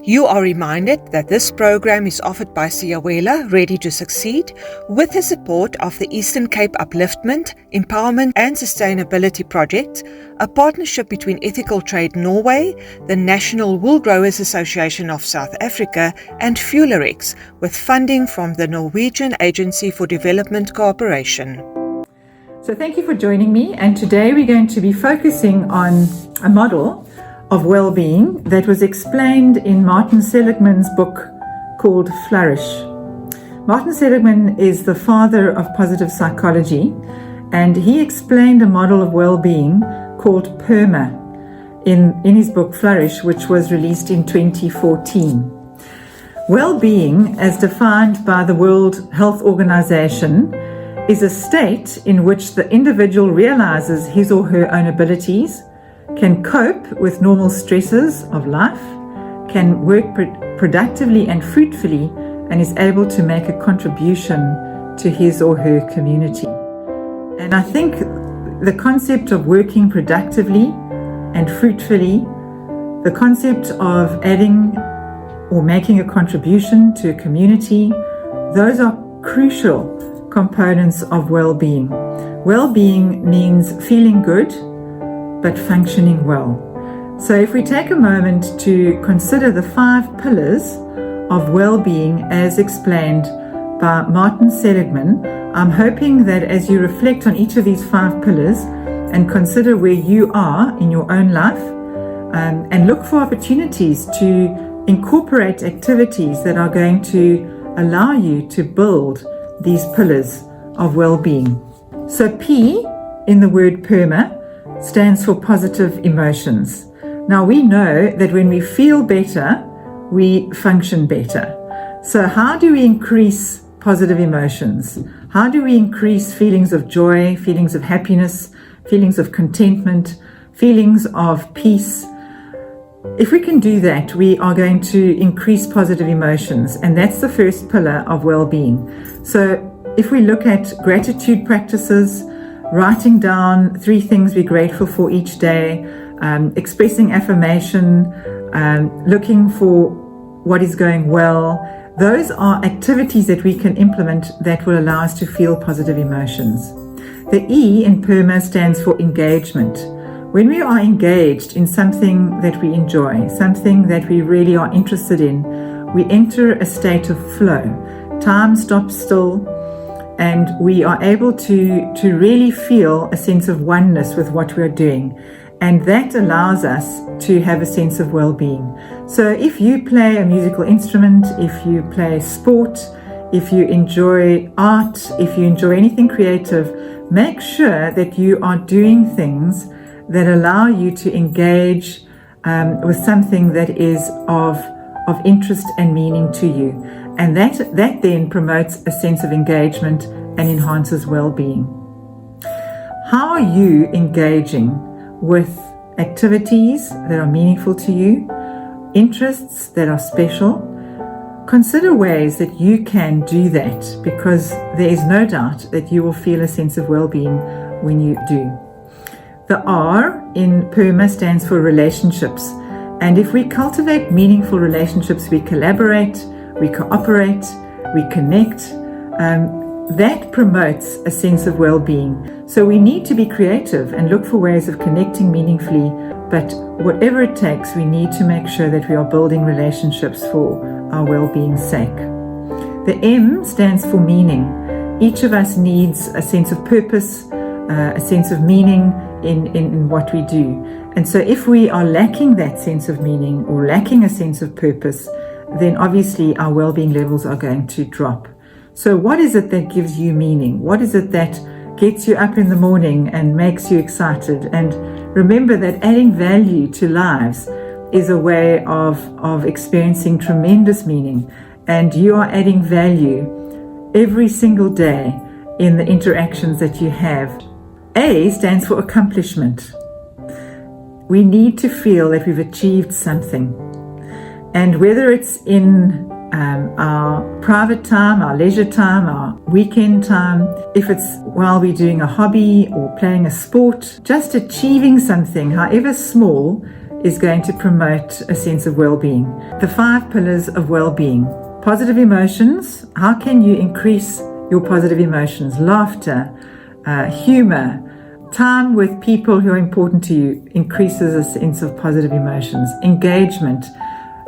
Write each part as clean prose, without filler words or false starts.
You are reminded that this program is offered by Siyawela-Ready to Succeed with the support of the Eastern Cape Upliftment, Empowerment and Sustainability Project, a partnership between Ethical Trade Norway, the National Wool Growers Association of South Africa and Fulirex, with funding from the Norwegian Agency for Development Cooperation. So thank you for joining me, and today we're going to be focusing on a model of well-being that was explained in Martin Seligman's book called Flourish. Martin Seligman is the father of positive psychology, and he explained a model of well-being called PERMA in his book Flourish, which was released in 2014. Well-being, as defined by the World Health Organization, is a state in which the individual realizes his or her own abilities, can cope with normal stresses of life, can work productively and fruitfully, and is able to make a contribution to his or her community. And I think the concept of working productively and fruitfully, the concept of adding or making a contribution to a community, those are crucial components of well-being. Well-being means feeling good, but functioning well. So if we take a moment to consider the 5 pillars of well-being as explained by Martin Seligman, I'm hoping that as you reflect on each of these 5 pillars and consider where you are in your own life, and look for opportunities to incorporate activities that are going to allow you to build these pillars of well-being. So P in the word PERMA stands for positive emotions. Now we know that when we feel better, we function better. So how do we increase positive emotions? How do we increase feelings of joy, feelings of happiness, feelings of contentment, feelings of peace? If we can do that, we are going to increase positive emotions, and that's the first pillar of well-being. So if we look at gratitude practices, writing down 3 things we're grateful for each day, expressing affirmation, looking for what is going well. Those are activities that we can implement that will allow us to feel positive emotions. The E in PERMA stands for engagement. When we are engaged in something that we enjoy, something that we really are interested in, we enter a state of flow. Time stops still, and we are able to really feel a sense of oneness with what we're doing. And that allows us to have a sense of well-being. So if you play a musical instrument, if you play sport, if you enjoy art, if you enjoy anything creative, make sure that you are doing things that allow you to engage with something that is of interest and meaning to you. And that then promotes a sense of engagement and enhances well-being. How are you engaging with activities that are meaningful to you, interests that are special? Consider ways that you can do that, because there is no doubt that you will feel a sense of well-being when you do. The R in PERMA stands for relationships. And if we cultivate meaningful relationships, we collaborate, we cooperate, we connect, that promotes a sense of well-being. So we need to be creative and look for ways of connecting meaningfully, but whatever it takes, we need to make sure that we are building relationships for our well-being's sake. The M stands for meaning. Each of us needs a sense of purpose, a sense of meaning in what we do. And so if we are lacking that sense of meaning or lacking a sense of purpose, then obviously our well-being levels are going to drop. So what is it that gives you meaning? What is it that gets you up in the morning and makes you excited? And remember that adding value to lives is a way of experiencing tremendous meaning. And you are adding value every single day in the interactions that you have. A stands for accomplishment. We need to feel that we've achieved something. And whether it's in our private time, our leisure time, our weekend time, if it's while we're doing a hobby or playing a sport, just achieving something, however small, is going to promote a sense of well-being. The 5 pillars of well-being. Positive emotions. How can you increase your positive emotions? Laughter, humor, time with people who are important to you increases a sense of positive emotions. Engagement,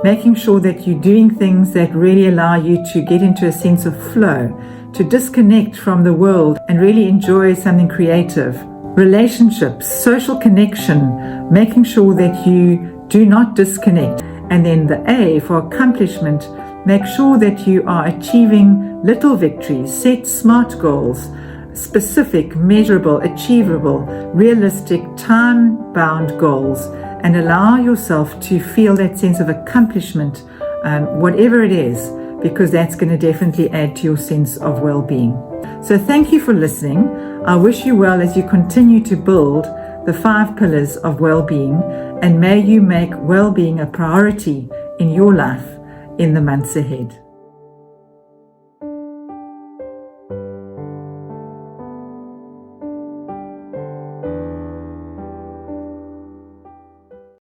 making sure that you're doing things that really allow you to get into a sense of flow, to disconnect from the world and really enjoy something creative. Relationships, social connection, making sure that you do not disconnect. And then the A for accomplishment, make sure that you are achieving little victories, set smart goals, specific, measurable, achievable, realistic, time-bound goals, and allow yourself to feel that sense of accomplishment, whatever it is, because that's going to definitely add to your sense of well-being. So thank you for listening. I wish you well as you continue to build the 5 pillars of well-being, and may you make well-being a priority in your life in the months ahead.